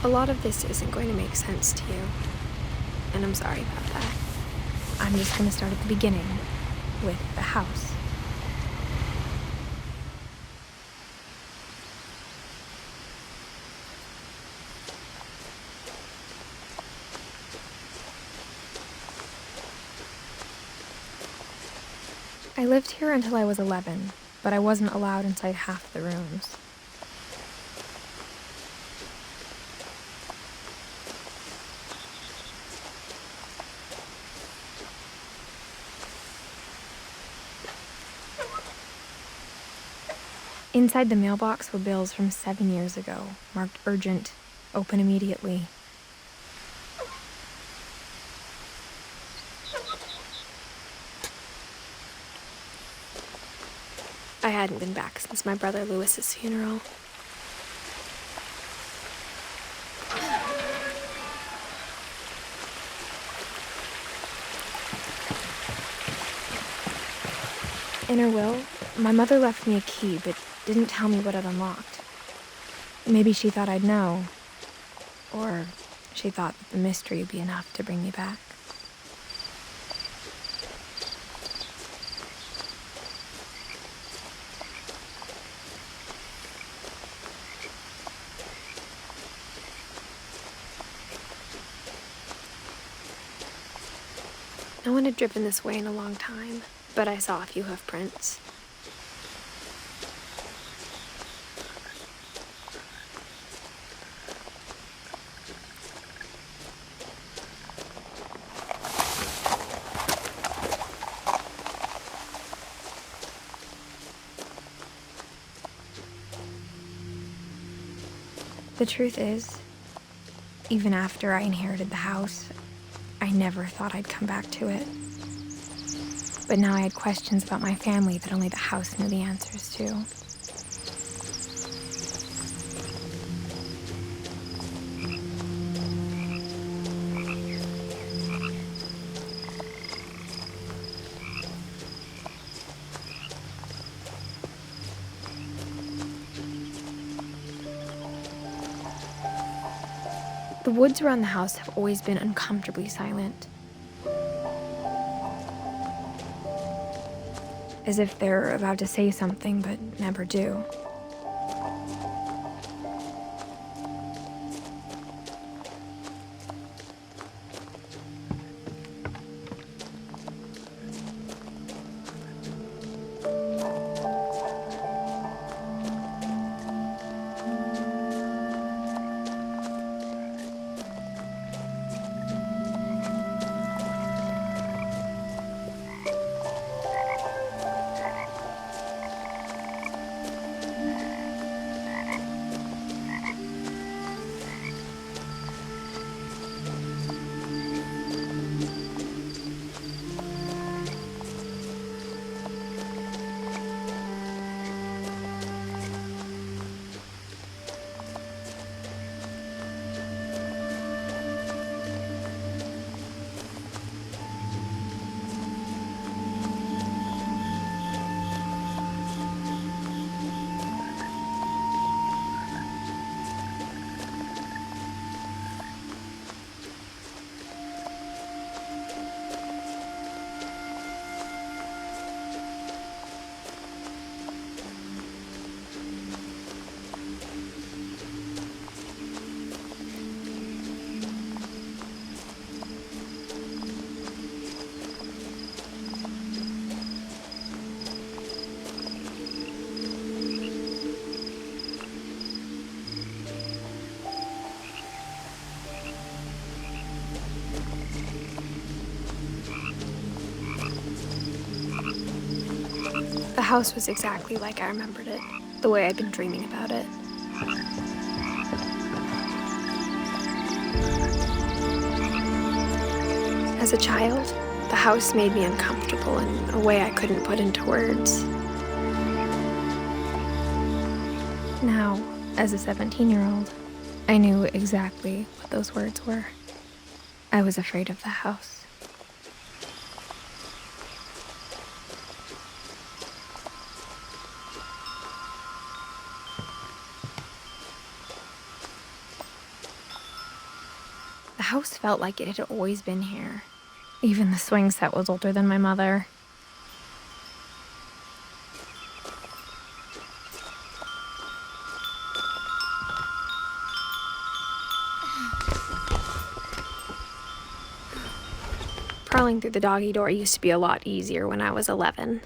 A lot of this isn't going to make sense to you, and I'm sorry about that. I'm just going to start at the beginning, with the house. I lived here until I was 11, but I wasn't allowed inside half the rooms. Inside the mailbox were bills from 7 years ago, marked urgent, open immediately. I hadn't been back since my brother Lewis's funeral. In her will, my mother left me a key, but didn't tell me what it unlocked. Maybe she thought I'd know, or she thought that the mystery would be enough to bring me back. No one had driven this way in a long time, but I saw a few hoof prints. The truth is, even after I inherited the house, I never thought I'd come back to it. But now I had questions about my family that only the house knew the answers to. The woods around the house have always been uncomfortably silent. As if they're about to say something but never do. The house was exactly like I remembered it, the way I'd been dreaming about it. As a child, the house made me uncomfortable in a way I couldn't put into words. Now, as a 17-year-old, I knew exactly what those words were. I was afraid of the house. house felt like it had always been here. Even the swing set was older than my mother. Crawling through the doggy door used to be a lot easier when I was 11.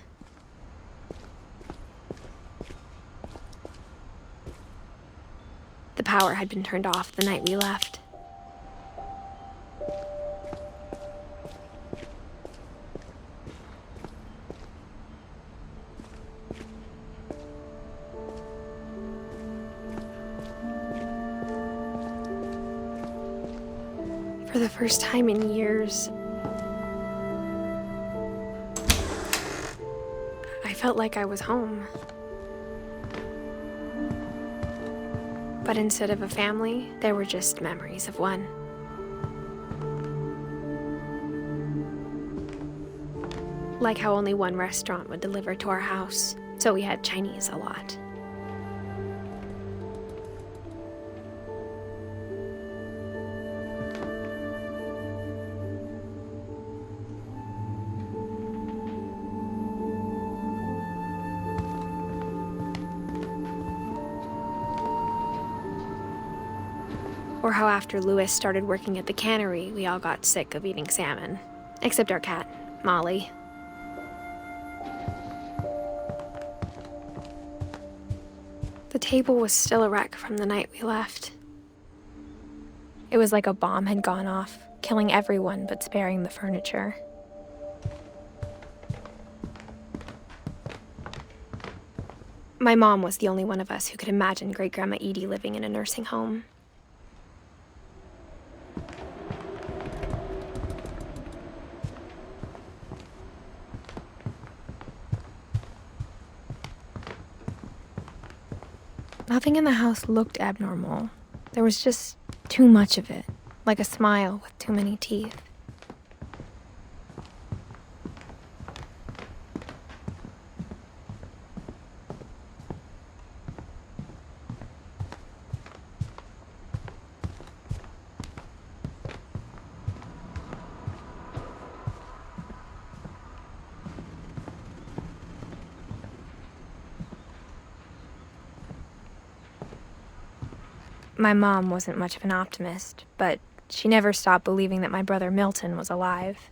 The power had been turned off the night we left. For the first time in years, I felt like I was home. But instead of a family, there were just memories of one. Like how only one restaurant would deliver to our house, so we had Chinese a lot. Or how after Louis started working at the cannery, we all got sick of eating salmon. Except our cat, Molly. The table was still a wreck from the night we left. It was like a bomb had gone off, killing everyone but sparing the furniture. My mom was the only one of us who could imagine Great-Grandma Edie living in a nursing home. Nothing in the house looked abnormal. There was just too much of it, like a smile with too many teeth. My mom wasn't much of an optimist, but she never stopped believing that my brother Milton was alive.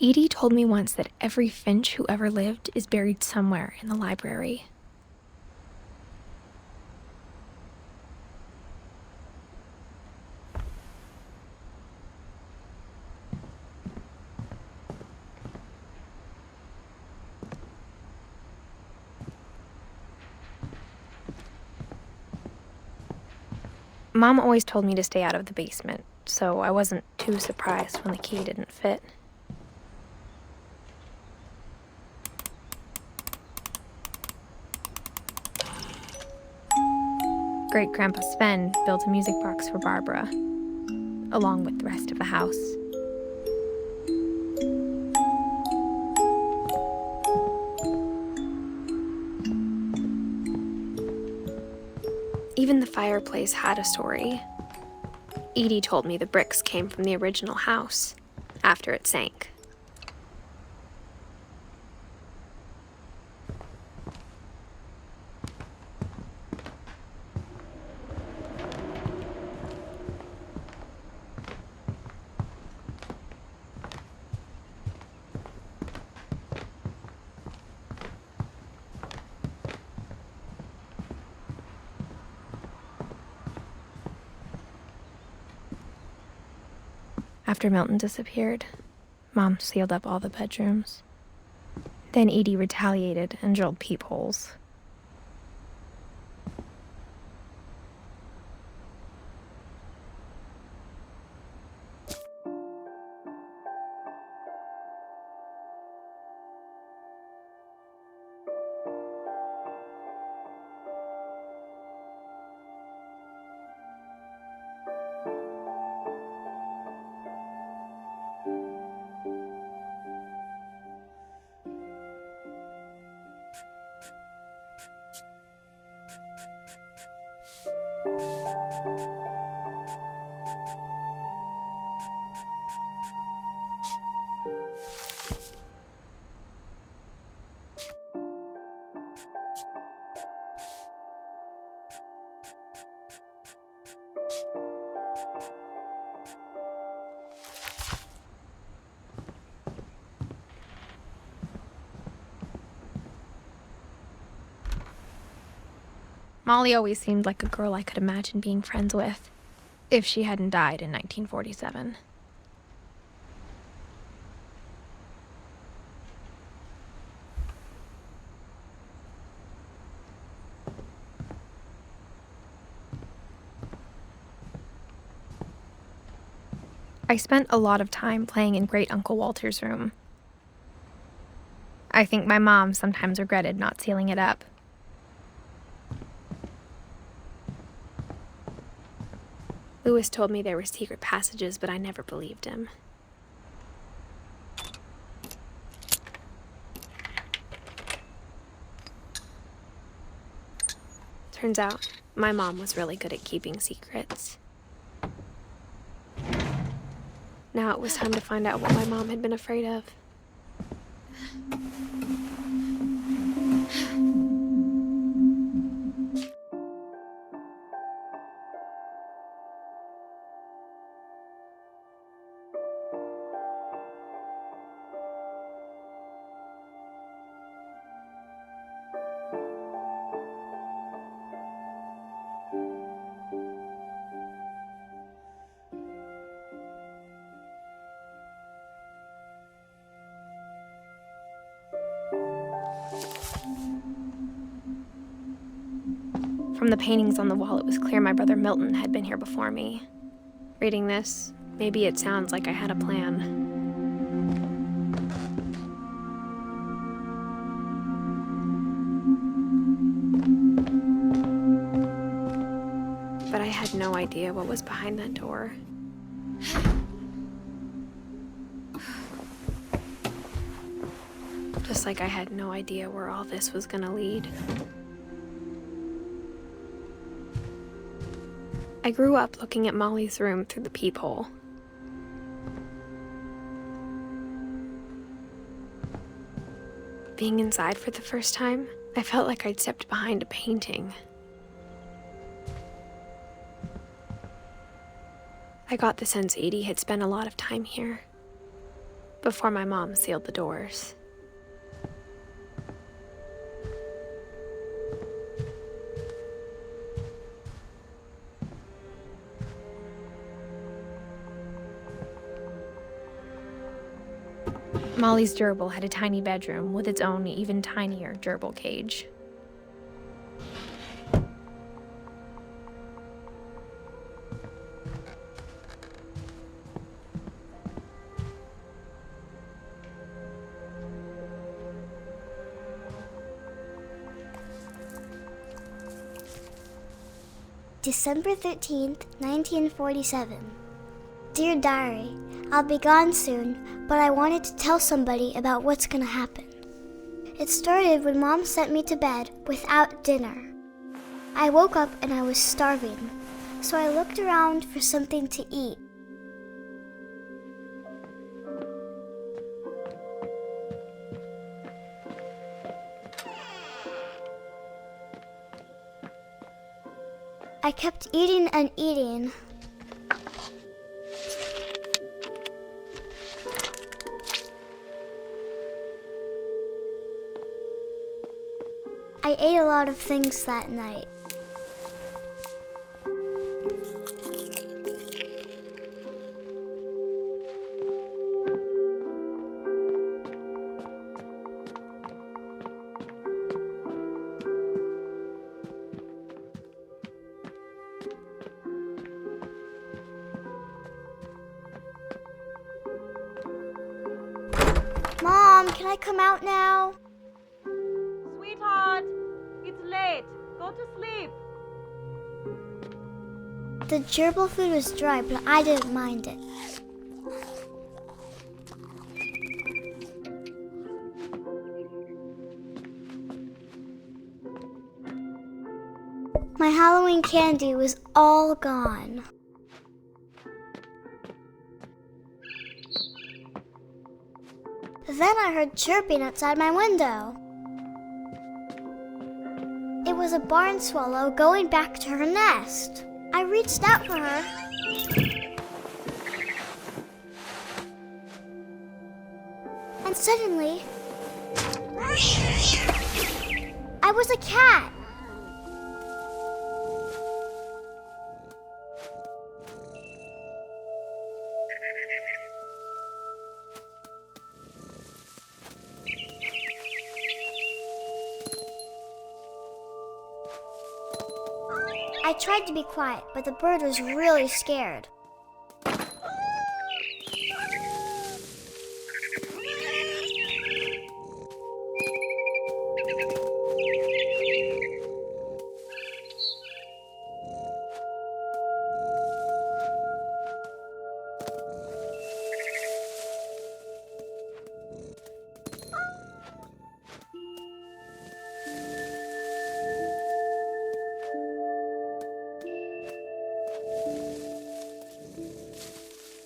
Edie told me once that every Finch who ever lived is buried somewhere in the library. Mom always told me to stay out of the basement, so I wasn't too surprised when the key didn't fit. Great-Grandpa Sven built a music box for Barbara, along with the rest of the house. Even the fireplace had a story. Edie told me the bricks came from the original house, after it sank. After Milton disappeared, Mom sealed up all the bedrooms. Then Edie retaliated and drilled peepholes. Molly always seemed like a girl I could imagine being friends with, if she hadn't died in 1947. I spent a lot of time playing in Great Uncle Walter's room. I think my mom sometimes regretted not sealing it up. Lewis told me there were secret passages, but I never believed him. Turns out, my mom was really good at keeping secrets. Now it was time to find out what my mom had been afraid of. From the paintings on the wall, it was clear my brother Milton had been here before me. Reading this, maybe it sounds like I had a plan. But I had no idea what was behind that door. Just like I had no idea where all this was gonna lead. I grew up looking at Molly's room through the peephole. Being inside for the first time, I felt like I'd stepped behind a painting. I got the sense Edie had spent a lot of time here, before my mom sealed the doors. Molly's gerbil had a tiny bedroom with its own even tinier gerbil cage. December 13th, 1947. Dear Diary, I'll be gone soon, but I wanted to tell somebody about what's gonna happen. It started when Mom sent me to bed without dinner. I woke up and I was starving, so I looked around for something to eat. I kept eating and eating. I ate a lot of things that night. Mom, can I come out now? Sweetheart, it's late. Go to sleep. The gerbil food was dry, but I didn't mind it. My Halloween candy was all gone. Then I heard chirping outside my window. It was a barn swallow going back to her nest. I reached out for her. And suddenly, I was a cat. I tried to be quiet, but the bird was really scared.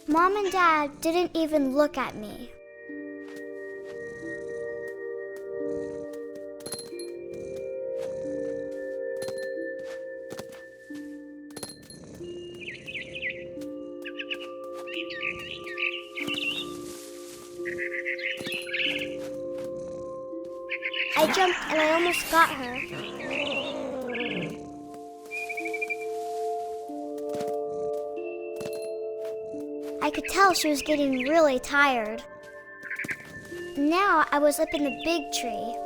Mom and Dad didn't even look at me. I jumped and I almost got her. I could tell she was getting really tired. Now I was up in the big tree.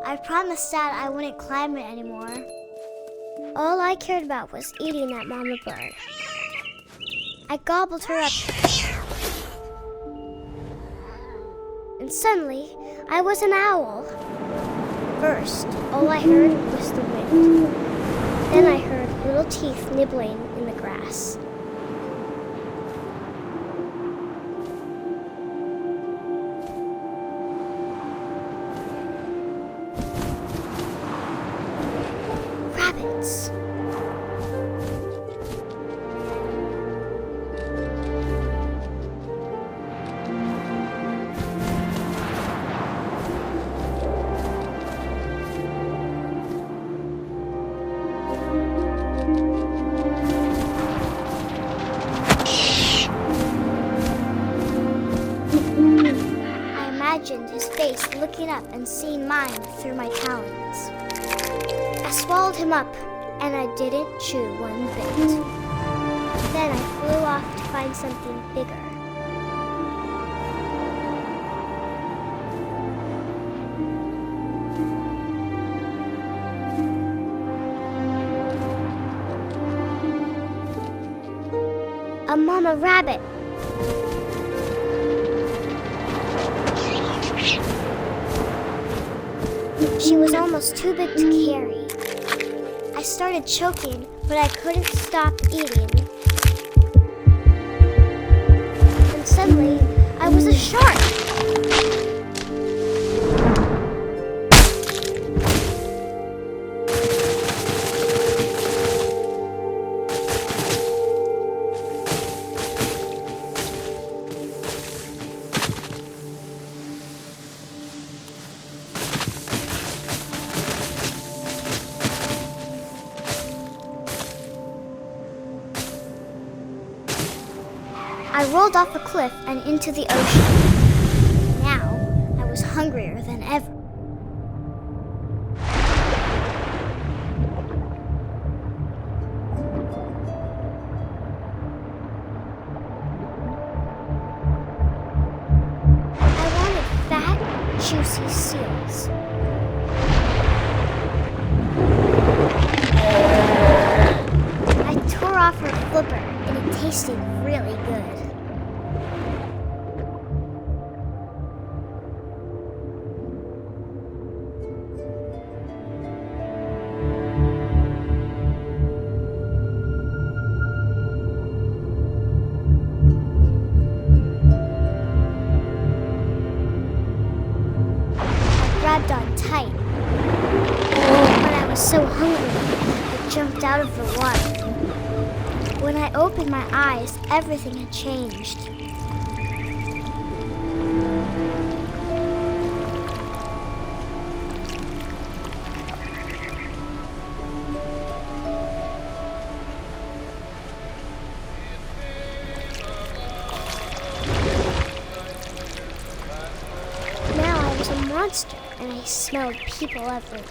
I promised Dad I wouldn't climb it anymore. All I cared about was eating that mama bird. I gobbled her up. And suddenly, I was an owl. First, all I heard was the wind. Then I heard little teeth nibbling in the grass. Rabbits. I imagined his face looking up and seeing mine through my talons. I swallowed him up, and I didn't chew one bit. Then I flew off to find something bigger. A mama rabbit. She was almost too big to carry. I started choking, but I couldn't stop eating. And suddenly, I was a shark. I rolled off a cliff and into the ocean. Now, I was hungrier than ever. I wanted fat, juicy seals. I tore off her flipper, and it tasted really good. Grabbed on tight. But I was so hungry, I jumped out of the water. When I opened my eyes, everything had changed. Now I was a monster, and I smelled people everywhere.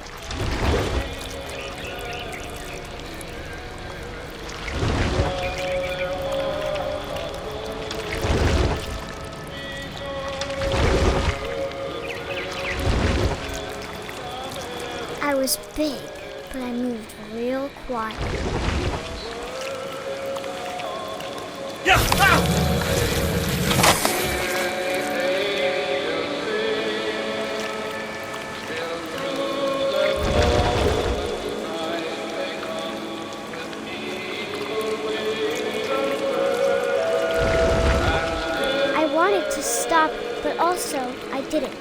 I was big, but I moved real quick. why. I wanted to stop, but also I didn't.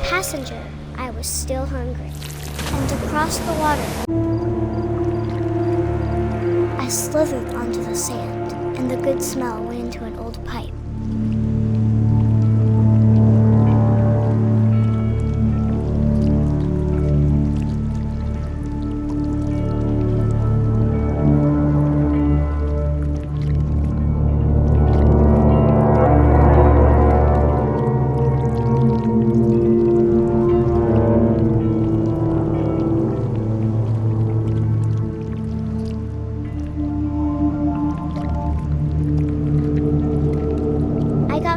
Passenger, I was still hungry. And across the water, I slithered onto the sand, and the good smell went into an old pipe.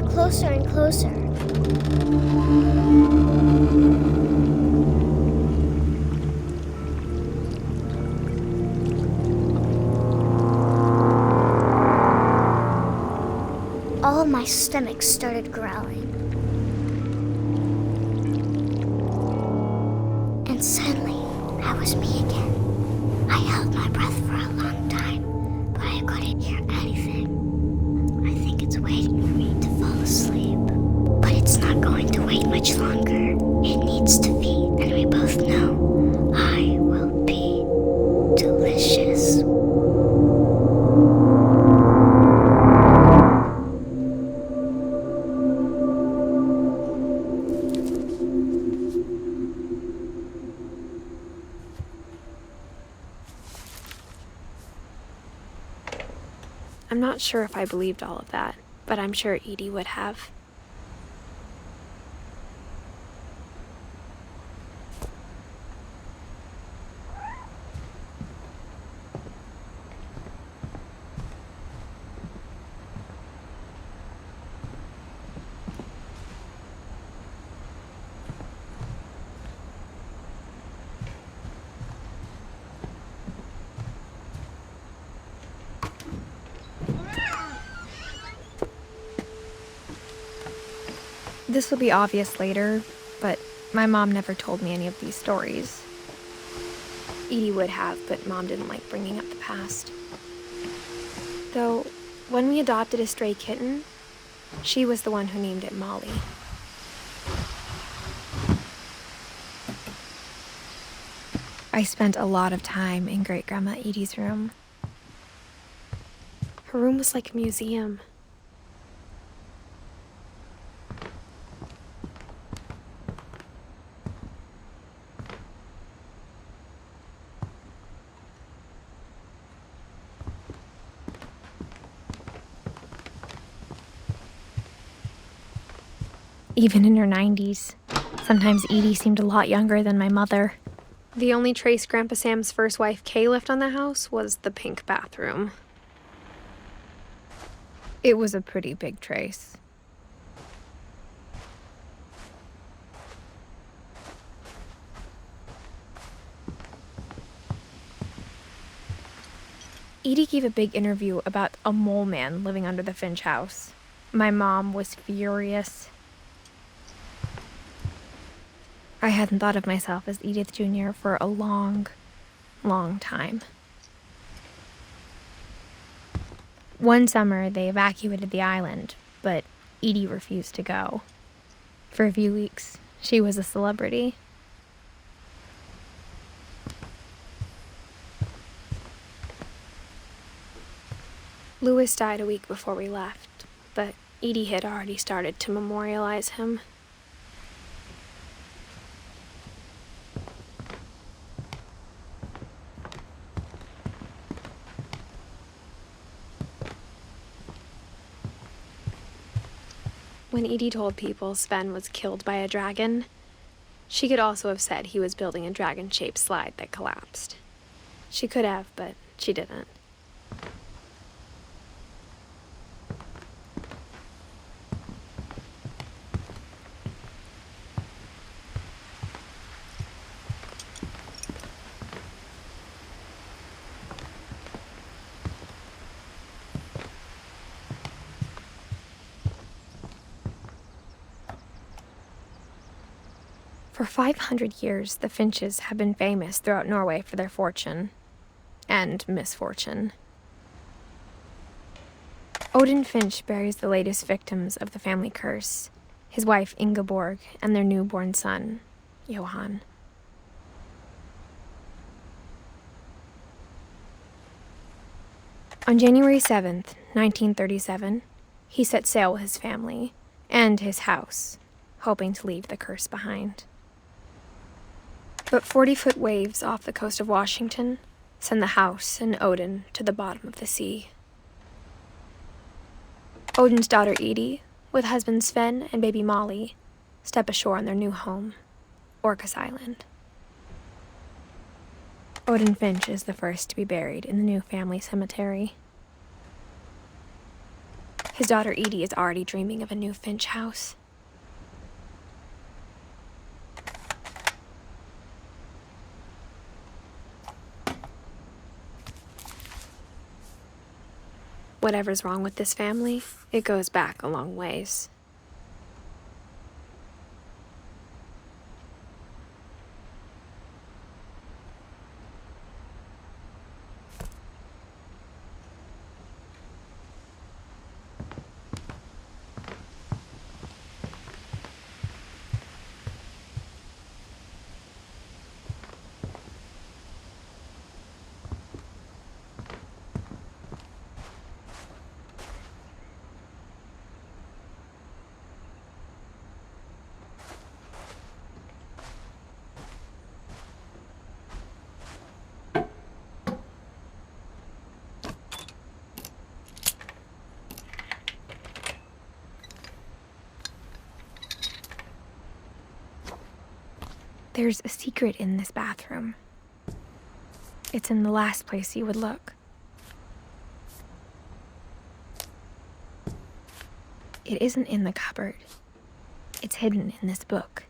Closer and closer. All of my stomach started growling. And suddenly, I was me again. I held my breath for a long time, but I couldn't hear anything. I think it's waiting for me to fall asleep. But it's not going to wait much longer. It needs to feed, and we both know I will be delicious. I'm not sure if I believed all of that, but I'm sure Edie would have. This will be obvious later, but my mom never told me any of these stories. Edie would have, but Mom didn't like bringing up the past. Though, when we adopted a stray kitten, she was the one who named it Molly. I spent a lot of time in Great-Grandma Edie's room. Her room was like a museum. Even in her 90s, sometimes Edie seemed a lot younger than my mother. The only trace Grandpa Sam's first wife, Kay, left on the house was the pink bathroom. It was a pretty big trace. Edie gave a big interview about a mole man living under the Finch house. My mom was furious. I hadn't thought of myself as Edith Jr. for a long, long time. One summer, they evacuated the island, but Edie refused to go. For a few weeks, she was a celebrity. Louis died a week before we left, but Edie had already started to memorialize him. When Edie told people Sven was killed by a dragon, she could also have said he was building a dragon-shaped slide that collapsed. She could have, but she didn't. For 500 years, the Finches have been famous throughout Norway for their fortune and misfortune. Odin Finch buries the latest victims of the family curse, his wife Ingeborg and their newborn son, Johan. On January 7th, 1937, he set sail with his family and his house, hoping to leave the curse behind. But 40-foot waves off the coast of Washington send the house and Odin to the bottom of the sea. Odin's daughter Edie, with husband Sven and baby Molly, step ashore on their new home, Orcas Island. Odin Finch is the first to be buried in the new family cemetery. His daughter Edie is already dreaming of a new Finch house. Whatever's wrong with this family, it goes back a long ways. There's a secret in this bathroom. It's in the last place you would look. It isn't in the cupboard. It's hidden in this book.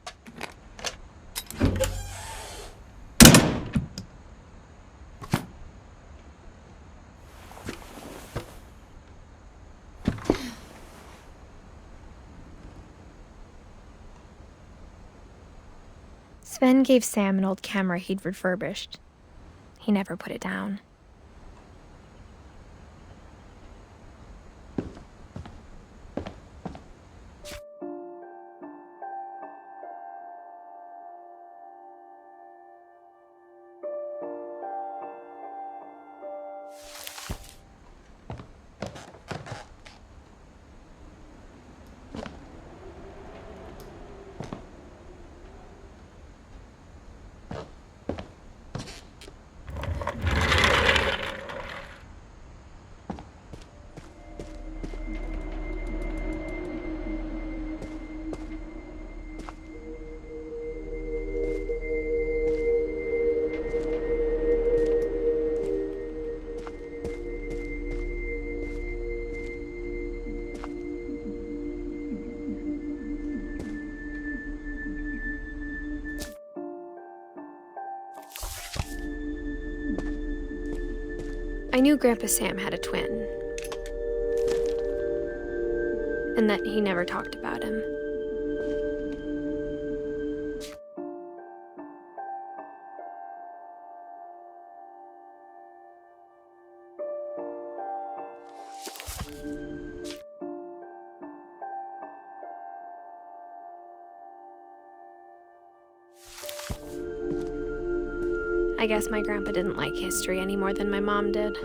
Sven gave Sam an old camera he'd refurbished. he never put it down. I knew Grandpa Sam had a twin, and that he never talked about him. I guess my grandpa didn't like history any more than my mom did.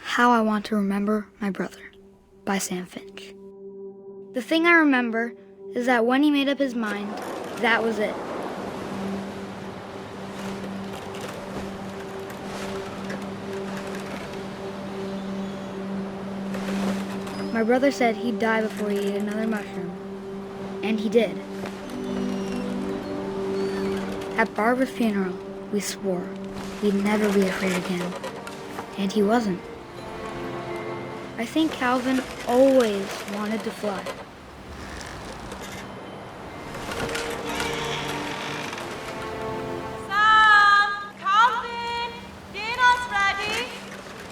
How I Want to Remember My Brother by Sam Finch. The thing I remember is that when he made up his mind, that was it. My brother said he'd die before he ate another mushroom, and he did. At Barbara's funeral, we swore we'd never be afraid again, and he wasn't. I think Calvin always wanted to fly. Sam! Calvin! Dinner's ready!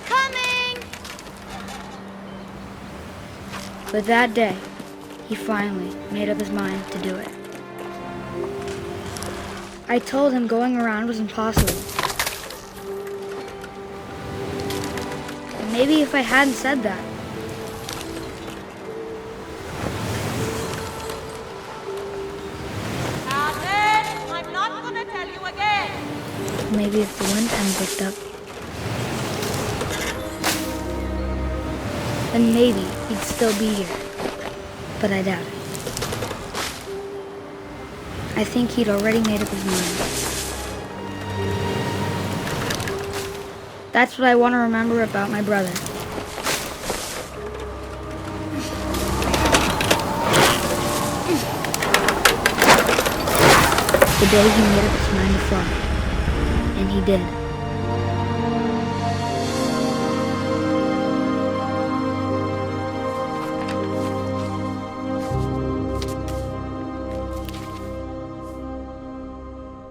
Coming! But that day, he finally made up his mind to do it. I told him going around was impossible. Maybe if I hadn't said that. Calvin, I'm not gonna tell you again. Maybe if the wind hadn't picked up. Then maybe he'd still be here. But I doubt it. I think he'd already made up his mind. That's what I want to remember about my brother. The day he made up his mind to fly. And he did.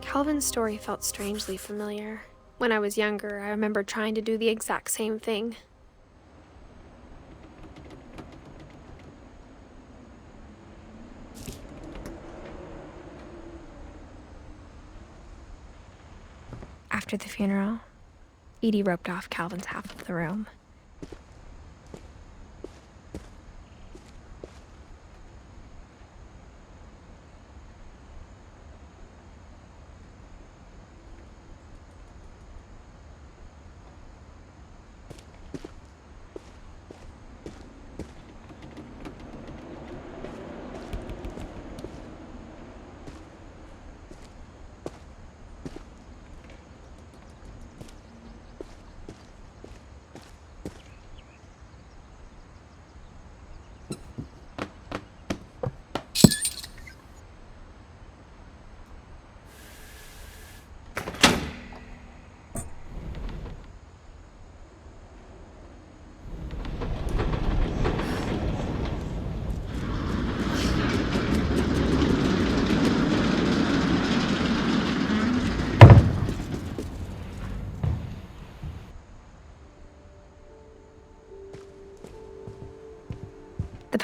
Calvin's story felt strangely familiar. When I was younger, I remember trying to do the exact same thing. After the funeral, Edie roped off Calvin's half of the room.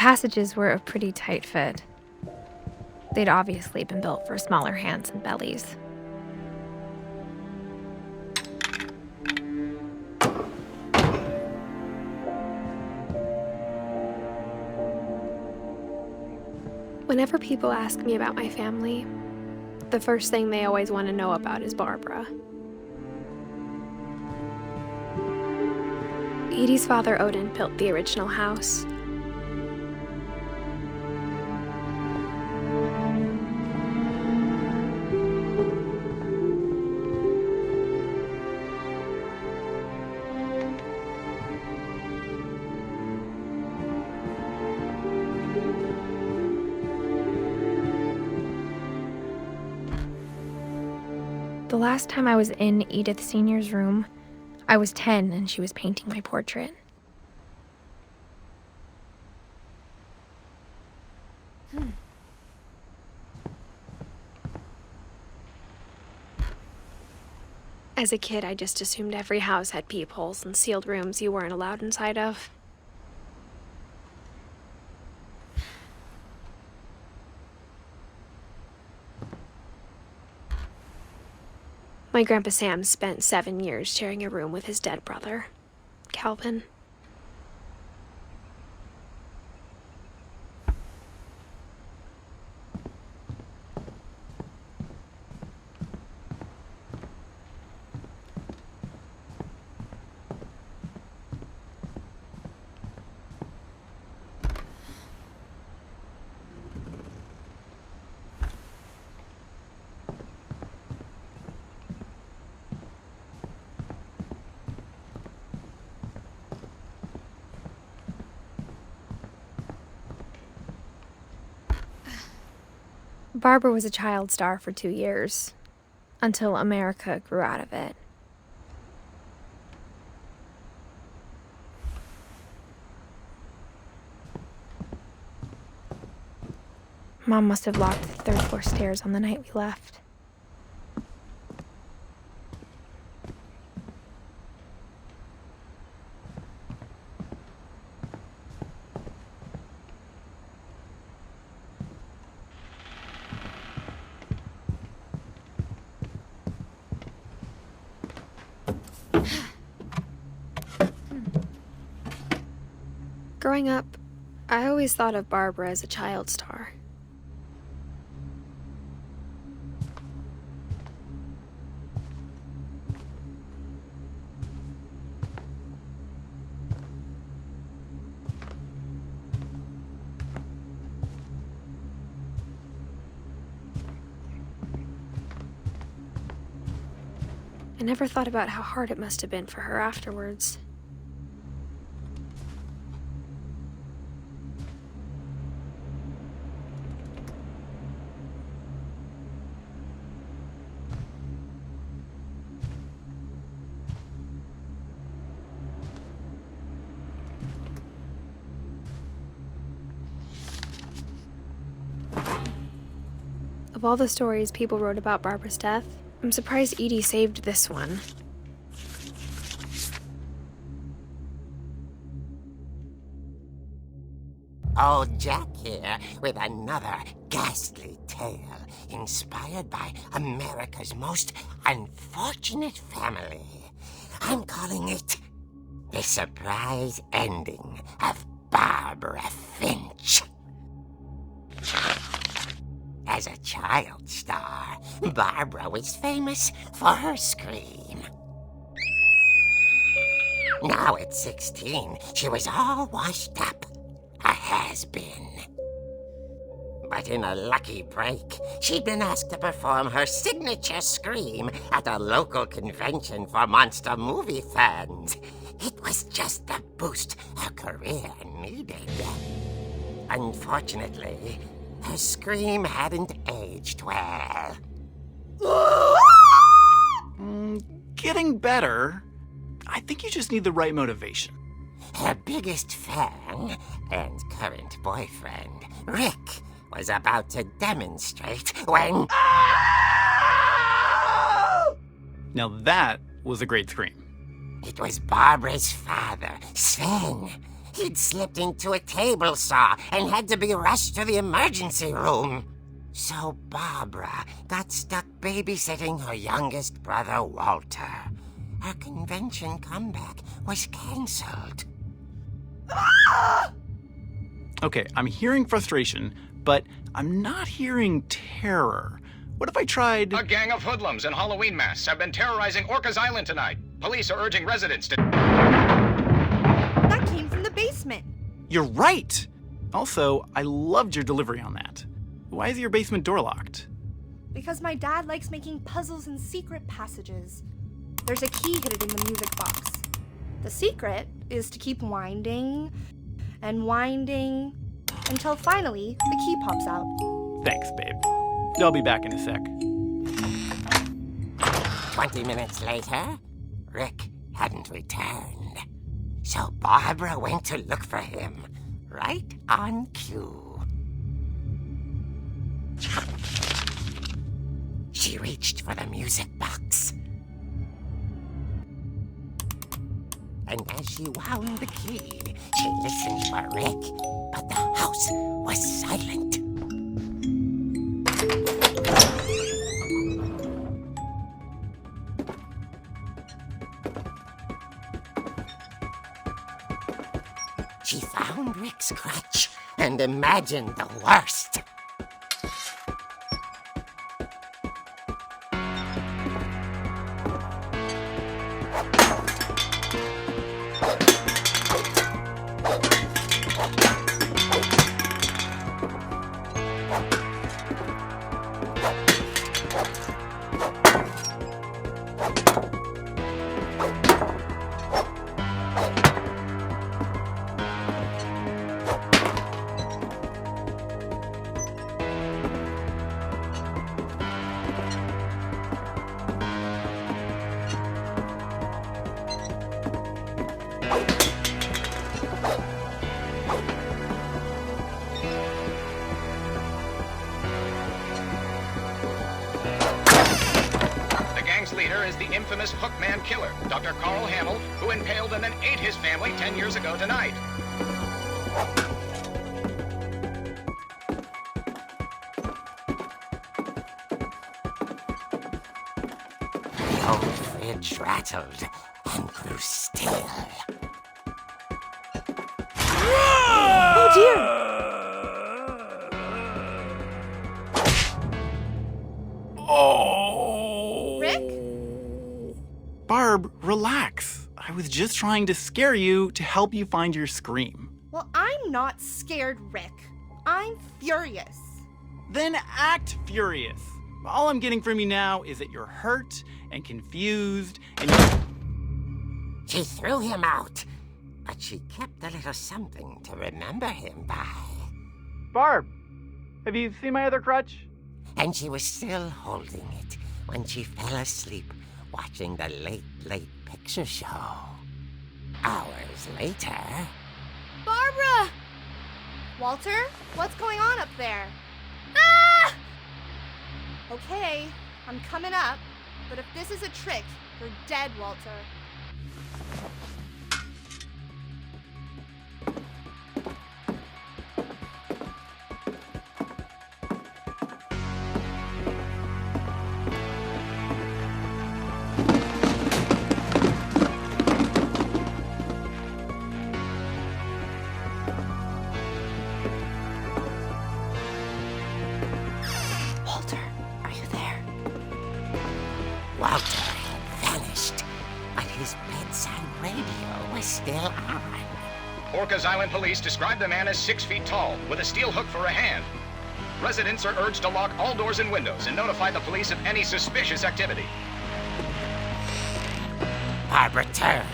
passages were a pretty tight fit. They'd obviously been built for smaller hands and bellies. Whenever people ask me about my family, the first thing they always want to know about is Barbara. Edie's father, Odin, built the original house. The last time I was in Edith Sr.'s room, I was 10 and she was painting my portrait. As a kid, I just assumed every house had peepholes and sealed rooms you weren't allowed inside of. My Grandpa Sam spent 7 years sharing a room with his dead brother, Calvin. Barbara was a child star for 2 years, until America grew out of it. Mom must have locked the third floor stairs on the night we left. Growing up, I always thought of Barbara as a child star. I never thought about how hard it must have been for her afterwards. Of all the stories people wrote about Barbara's death, I'm surprised Edie saved this one. Old Jack here with another ghastly tale inspired by America's most unfortunate family. I'm calling it The Surprise Ending of Barbara Finch. As a child star, Barbara was famous for her scream. Now at 16, she was all washed up, a has-been. But in a lucky break, she'd been asked to perform her signature scream at a local convention for monster movie fans. It was just the boost her career needed. Unfortunately, her scream hadn't aged well. Getting better. I think you just need the right motivation. Her biggest fan and current boyfriend, Rick, was about to demonstrate when... Now that was a great scream. It was Barbara's father, Sven. He'd slipped into a table saw and had to be rushed to the emergency room. So Barbara got stuck babysitting her youngest brother, Walter. Her convention comeback was cancelled. Okay, I'm hearing frustration, but I'm not hearing terror. What if I tried... A gang of hoodlums in Halloween masks have been terrorizing Orcas Island tonight. Police are urging residents to... That came from the basement. You're right! Also, I loved your delivery on that. Why is your basement door locked? Because my dad likes making puzzles and secret passages. There's a key hidden in the music box. The secret is to keep winding and winding until finally the key pops out. Thanks, babe. I'll be back in a sec. 20 minutes later, Rick hadn't returned. So Barbara went to look for him, right on cue. She reached for the music box. And as she wound the key, she listened for Rick, but the house was silent. She found Rick's crutch and imagined the worst. Leader is the infamous Hookman killer, Dr. Carl Hamill, who impaled and then ate his family 10 years ago tonight. The old fridge rattled and grew still. Oh dear! Oh! Rick? Barb, relax. I was just trying to scare you to help you find your scream. Well, I'm not scared, Rick. I'm furious. Then act furious. All I'm getting from you now is that you're hurt and confused and She threw him out, but she kept a little something to remember him by. Barb, have you seen my other crutch? And she was still holding it when she fell asleep watching the late picture show. Hours later... Barbara! Walter, what's going on up there? Ah! Okay, I'm coming up, but if this is a trick, you're dead, Walter. Walter had vanished, but his bedside radio was still on. Orcas Island police describe the man as 6 feet tall, with a steel hook for a hand. Residents are urged to lock all doors and windows and notify the police of any suspicious activity. Barbara turned,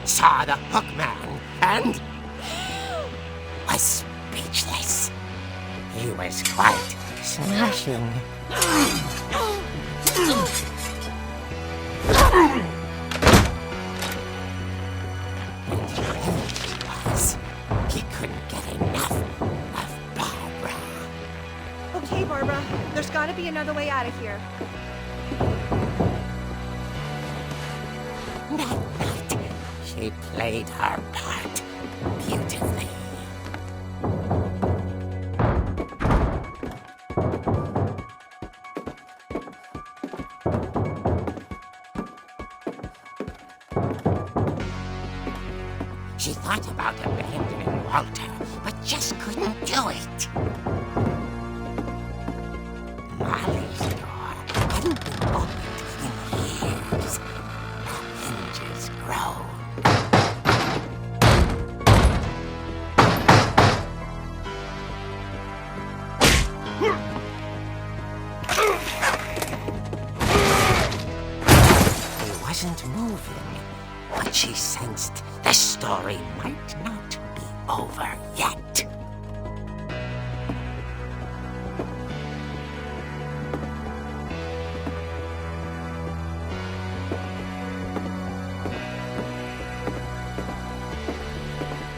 saw the hook man, and was speechless. He was quite smashing. And he couldn't get enough of Barbara. Okay, Barbara, there's gotta be another way out of here. That night, she played her part beautifully. thought about abandoning Walter, but just couldn't do it. Molly's door hadn't been opened in years. The hinges groaned. He wasn't moving, but she sensed the story might not be over yet.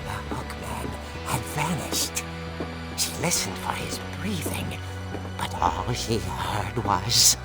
The hookman had vanished. She listened for his breathing, but all she heard was...